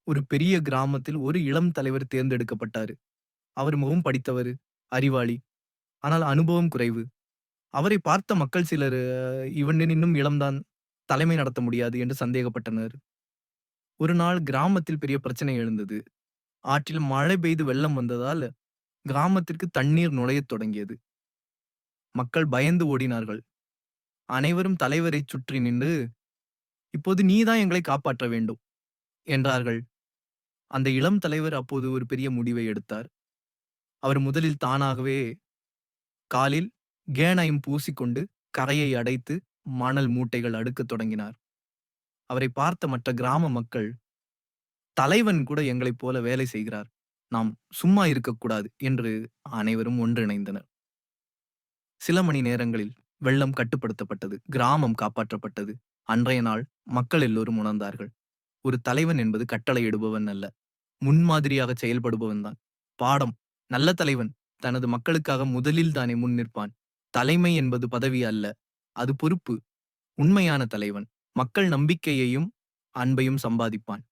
ஒரு பெரிய கிராமத்தில் ஒரு இளம் தலைவர் தேர்ந்தெடுக்கப்பட்டாரு. அவர் மிகவும் படித்தவரு, அறிவாளி. ஆனால் அனுபவம் குறைவு. அவரை பார்த்த மக்கள் சிலர் இவன் இன்னும் இளம்தான், தலைமை நடத்த முடியாது என்று சந்தேகப்பட்டனர். ஒரு நாள் கிராமத்தில் பெரிய பிரச்சனை எழுந்தது. ஆற்றில் மழை பெய்து வெள்ளம் வந்ததால் கிராமத்திற்கு தண்ணீர் நுழையத் தொடங்கியது. மக்கள் பயந்து ஓடினார்கள். அனைவரும் தலைவரைச் சுற்றி நின்று, "இப்போது நீதான் எங்களை காப்பாற்ற வேண்டும்" என்றார்கள். அந்த இளம் தலைவர் அப்போது ஒரு பெரிய முடிவை எடுத்தார். அவர் முதலில் தானாகவே காலில் கேணயம் பூசிக்கொண்டு கரையை அடைத்து மணல் மூட்டைகள் அடுக்கத் தொடங்கினார். அவரை பார்த்த மற்ற கிராம மக்கள், தலைவன் கூட எங்களைப் போல வேலை செய்கிறார். நாம் சும்மா இருக்கக்கூடாது என்று அனைவரும் ஒன்றிணைந்தனர். சில மணி நேரங்களில் வெள்ளம் கட்டுப்படுத்தப்பட்டது. கிராமம் காப்பாற்றப்பட்டது. அன்றைய நாள் மக்கள் எல்லோரும் உணர்ந்தார்கள். ஒரு தலைவன் என்பது கட்டளையிடுபவன் அல்ல, முன்மாதிரியாக செயல்படுபவன் தான். பாடம்: நல்ல தலைவன் தனது மக்களுக்காக முதலில் தானே முன் நிற்பான். தலைமை என்பது பதவி அல்ல, அது பொறுப்பு. உண்மையான தலைவன் மக்கள் நம்பிக்கையையும் அன்பையும் சம்பாதிப்பான்.